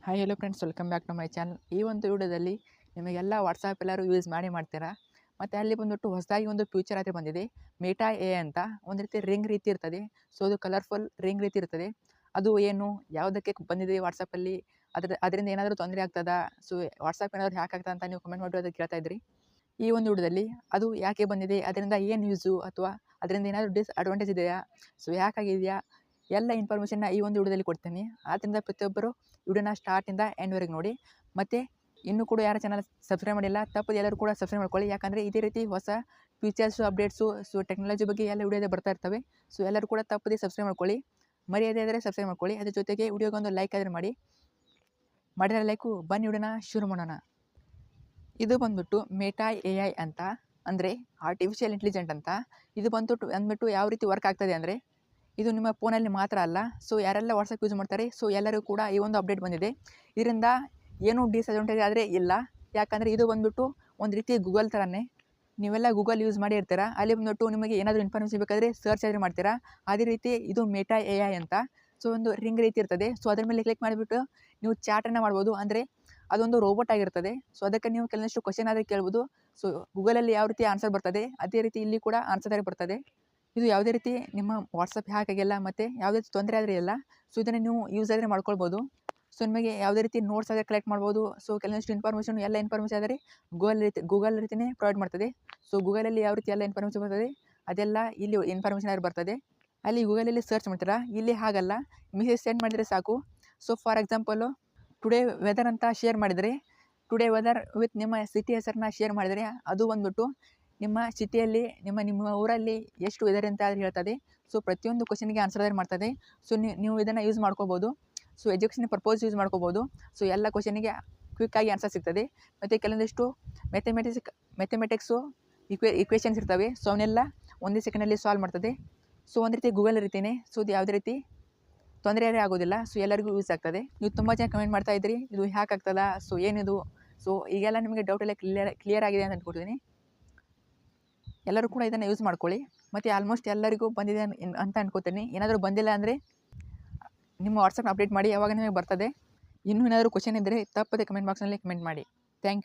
Hi hello friends, welcome back to my channel. ಈ ಒಂದು ವಿಡಿಯೋದಲ್ಲಿ ನಿಮಗೆಲ್ಲ ವಾಟ್ಸಾಪ್ ಎಲ್ಲರೂ ಯೂಸ್ ಮಾಡ್ತೀರಾ. ಮತ್ತು ಅಲ್ಲಿ ಬಂದುಬಿಟ್ಟು ಹೊಸದಾಗಿ ಒಂದು ಫ್ಯೂಚರ್ ಆದರೆ ಬಂದಿದೆ, ಮೇಟಾ ಎ ಅಂತ. ಒಂದು ರೀತಿ ರಿಂಗ್ ರೀತಿ ಇರ್ತದೆ. ಸೊ ಅದು ಕಲರ್ಫುಲ್ ರಿಂಗ್ ರೀತಿ ಇರ್ತದೆ. ಅದು ಏನು ಯಾವುದಕ್ಕೆ ಬಂದಿದೆ ವಾಟ್ಸಪ್ಪಲ್ಲಿ, ಅದರಿಂದ ಏನಾದರೂ ತೊಂದರೆ ಆಗ್ತದಾ, ಸೊ ವಾಟ್ಸಪ್ ಏನಾದರೂ ಹ್ಯಾಕ್ ಆಗ್ತದೆ ಅಂತ ನೀವು ಕಮೆಂಟ್ ಮಾಡಿ ಅದಕ್ಕೆ ಕೇಳ್ತಾ ಇದ್ರಿ. ಈ ಒಂದು ವಿಡಿಯೋದಲ್ಲಿ ಅದು ಯಾಕೆ ಬಂದಿದೆ, ಅದರಿಂದ ಏನು ಯೂಸು, ಅಥವಾ ಅದರಿಂದ ಏನಾದರೂ ಡಿಸ್ಅಡ್ವಾಂಟೇಜ್ ಇದೆಯಾ, ಸೊ ಯಾಕಾಗಿದೆಯಾ, ಎಲ್ಲ ಇನ್ಫಾರ್ಮೇಷನ್ನ ಈ ಒಂದು ವಿಡಿಯೋದಲ್ಲಿ ಕೊಡ್ತೀನಿ. ಆದ್ದರಿಂದ ಪ್ರತಿಯೊಬ್ಬರು ವಿಡಿಯೋನ ಸ್ಟಾರ್ಟಿಂದ ಎಂಡ್ವರೆಗೆ ನೋಡಿ. ಮತ್ತು ಇನ್ನೂ ಕೂಡ ಯಾರ ಚಾನಲ್ ಸಬ್ಸ್ಕ್ರೈಬ್ ಮಾಡಿಲ್ಲ, ತಪ್ಪದೆ ಎಲ್ಲರೂ ಕೂಡ ಸಬ್ಸ್ಕ್ರೈಬ್ ಮಾಡ್ಕೊಳ್ಳಿ. ಯಾಕಂದರೆ ಇದೇ ರೀತಿ ಹೊಸ ಫೀಚರ್ಸು, ಅಪ್ಡೇಟ್ಸು, ಸೊ ಟೆಕ್ನಾಲಜಿ ಬಗ್ಗೆ ಎಲ್ಲ ವಿಡಿಯೋದೇ ಬರ್ತಾ ಇರ್ತವೆ. ಸೊ ಎಲ್ಲರೂ ಕೂಡ ತಪ್ಪದೆ ಸಬ್ಸ್ಕ್ರೈಬ್ ಮಾಡ್ಕೊಳ್ಳಿ. ಮರ್ಯಾದೆ ಆದರೆ ಸಬ್ಸ್ಕ್ರೈಬ್ ಮಾಡ್ಕೊಳ್ಳಿ. ಅದ್ರ ಜೊತೆಗೆ ವಿಡಿಯೋಗೊಂದು ಲೈಕ್ ಆದರೆ ಮಾಡಿದರೆ ಲೈಕು. ಬನ್ನಿ ವಿಡಿಯೋನ ಶುರು ಮಾಡೋಣ. ಇದು ಬಂದ್ಬಿಟ್ಟು ಮೇಟಾ ಎ ಐ ಅಂತ, ಅಂದರೆ ಆರ್ಟಿಫಿಷಿಯಲ್ ಇಂಟೆಲಿಜೆಂಟ್ ಅಂತ. ಇದು ಬಂದ್ಬಿಟ್ಟು ಯಾವ ರೀತಿ ವರ್ಕ್ ಆಗ್ತದೆ ಅಂದರೆ, ಇದು ನಿಮ್ಮ ಫೋನಲ್ಲಿ ಮಾತ್ರ ಅಲ್ಲ, ಸೊ ಯಾರೆಲ್ಲ ವಾಟ್ಸಪ್ ಯೂಸ್ ಮಾಡ್ತಾರೆ, ಸೊ ಎಲ್ಲರಿಗೂ ಕೂಡ ಈ ಒಂದು ಅಪ್ಡೇಟ್ ಬಂದಿದೆ. ಇದರಿಂದ ಏನೂ ಡಿಸ್ಅಡ್ವಾಂಟೇಜ್ ಆದರೆ ಇಲ್ಲ. ಯಾಕಂದರೆ ಇದು ಬಂದ್ಬಿಟ್ಟು ಒಂದು ರೀತಿ ಗೂಗಲ್ ಥರನೇ. ನೀವೆಲ್ಲ ಗೂಗಲ್ ಯೂಸ್ ಮಾಡಿ ಇರ್ತೀರಾ, ಅಲ್ಲಿ ಬಂದ್ಬಿಟ್ಟು ನಿಮಗೆ ಏನಾದರೂ ಇನ್ಫಾರ್ಮೇಷನ್ ಬೇಕಾದರೆ ಸರ್ಚ್ ಆದರೆ ಮಾಡ್ತೀರಾ. ಅದೇ ರೀತಿ ಇದು ಮೇಟಾ ಎ ಐ ಅಂತ. ಸೊ ಒಂದು ರಿಂಗ್ ರೀತಿ ಇರ್ತದೆ. ಸೊ ಅದ್ರ ಮೇಲೆ ಕ್ಲಿಕ್ ಮಾಡಿಬಿಟ್ಟು ನೀವು ಚಾಟನ್ನು ಮಾಡ್ಬೋದು. ಅಂದರೆ ಅದೊಂದು ರೋಬೋಟ್ ಆಗಿರ್ತದೆ. ಸೊ ಅದಕ್ಕೆ ನೀವು ಕೆಲವೊಂದಿಷ್ಟು ಕ್ವಶನ್ ಆದರೆ ಕೇಳ್ಬೋದು. ಸೊ ಗೂಗಲಲ್ಲಿ ಯಾವ ರೀತಿ ಆನ್ಸರ್ ಬರ್ತದೆ, ಅದೇ ರೀತಿ ಇಲ್ಲಿ ಕೂಡ ಆನ್ಸರ್ ಬರ್ತದೆ. ಇದು ಯಾವುದೇ ರೀತಿ ನಿಮ್ಮ ವಾಟ್ಸಪ್ ಹ್ಯಾಕ್ ಆಗಿಲ್ಲ, ಮತ್ತು ಯಾವುದೇ ರೀತಿ ತೊಂದರೆ ಆದರೆ ಇಲ್ಲ. ಸೊ ಇದನ್ನು ನೀವು ಯೂಸ್ ಆದರೆ ಮಾಡ್ಕೊಳ್ಬೋದು. ಸೊ ನಿಮಗೆ ಯಾವುದೇ ರೀತಿ ನೋಟ್ಸ್ ಆದರೆ ಕಲೆಕ್ಟ್ ಮಾಡ್ಬೋದು. ಸೊ ಕೆಲವೊಂದಿಷ್ಟು ಇನ್ಫಾರ್ಮೇಷನ್, ಎಲ್ಲ ಇನ್ಫಾರ್ಮೇಷನ್ ಆದರೆ ಗೂಗಲ್ ರೀತಿಯೇ ಪ್ರೊವೈಡ್ ಮಾಡ್ತದೆ. ಸೊ ಗೂಗಲಲ್ಲಿ ಯಾವ ರೀತಿ ಎಲ್ಲ ಇನ್ಫಾರ್ಮೇಷನ್ ಬರ್ತದೆ, ಅದೆಲ್ಲ ಇಲ್ಲಿ ಇನ್ಫಾರ್ಮೇಷನ್ ಆಗಿ ಬರ್ತದೆ. ಅಲ್ಲಿ ಗೂಗಲಲ್ಲಿ ಸರ್ಚ್ ಮಾಡ್ತೀರಾ, ಇಲ್ಲಿ ಹಾಗಲ್ಲ, ಮೆಸೇಜ್ ಸೆಂಡ್ ಮಾಡಿದರೆ ಸಾಕು. So for example today weather ಅಂತ ಶೇರ್ ಮಾಡಿದರೆ, ಟುಡೇ ವೆದರ್ ವಿತ್ ನಿಮ್ಮ ಸಿಟಿ ಹೆಸರನ್ನ ಶೇರ್ ಮಾಡಿದರೆ, ಅದು ಬಂದ್ಬಿಟ್ಟು ನಿಮ್ಮ ಸಿಟಿಯಲ್ಲಿ, ನಿಮ್ಮ ಊರಲ್ಲಿ ಎಷ್ಟು ವೆದರ್ ಅಂತ ಅದು ಹೇಳ್ತದೆ. ಸೊ ಪ್ರತಿಯೊಂದು ಕ್ವಶನ್ಗೆ ಆನ್ಸರ್ ಆದರೆ ಮಾಡ್ತದೆ. ಸೊ ನೀವು ಇದನ್ನು ಯೂಸ್ ಮಾಡ್ಕೋಬೋದು. ಸೊ ಎಜುಕೇಷನ್ ಪರ್ಪೋಸ್ ಯೂಸ್ ಮಾಡ್ಕೋಬೋದು. ಸೊ ಎಲ್ಲ ಕ್ವಶನಿಗೆ ಕ್ವಿಕ್ಕಾಗಿ ಆನ್ಸರ್ ಸಿಗ್ತದೆ. ಮತ್ತು ಕೆಲವೊಂದಿಷ್ಟು ಮ್ಯಾಥಮೆಟಿಕ್ಸು ಇಕ್ವೇಷನ್ಸ್ ಇರ್ತವೆ. ಸೊ ಅವನ್ನೆಲ್ಲ ಒಂದೇ ಸೆಕೆಂಡಲ್ಲಿ ಸಾಲ್ವ್ ಮಾಡ್ತದೆ. ಸೊ ಒಂದು ರೀತಿ ಗೂಗಲ್ ರೀತಿಯೇ. ಸೊ ಇದು ಯಾವುದೇ ರೀತಿ ತೊಂದರೆ ಆಗೋದಿಲ್ಲ. ಸೊ ಎಲ್ಲರಿಗೂ ಯೂಸ್ ಆಗ್ತದೆ. ನೀವು ತುಂಬ ಜನ ಕಮೆಂಟ್ ಮಾಡ್ತಾ ಇದ್ರಿ, ಇದು ಹ್ಯಾಕ್ ಆಗ್ತದಾ, ಸೊ ಏನಿದು. ಸೊ ಈಗೆಲ್ಲ ನಿಮಗೆ ಡೌಟ್ ಎಲ್ಲ ಕ್ಲಿಯರ್ ಆಗಿದೆ ಅಂತ ಅಂದ್ಕೊಳ್ತೀನಿ. ಎಲ್ಲರೂ ಕೂಡ ಇದನ್ನು ಯೂಸ್ ಮಾಡ್ಕೊಳ್ಳಿ. ಮತ್ತು ಆಲ್ಮೋಸ್ಟ್ ಎಲ್ಲರಿಗೂ ಬಂದಿದೆ ಅಂತ ಅನ್ಕೋತೀನಿ. ಏನಾದರೂ ಬಂದಿಲ್ಲ ಅಂದರೆ ನಿಮ್ಮ ವಾಟ್ಸಪ್ನ ಅಪ್ಡೇಟ್ ಮಾಡಿ, ಯಾವಾಗ ನಿಮಗೆ ಬರ್ತದೆ. ಇನ್ನೂ ಏನಾದರೂ ಕ್ವಶನ್ ಇದ್ದರೆ ತಪ್ಪದೆ ಕಮೆಂಟ್ ಬಾಕ್ಸ್ನಲ್ಲಿ ಕಮೆಂಟ್ ಮಾಡಿ. Thank you.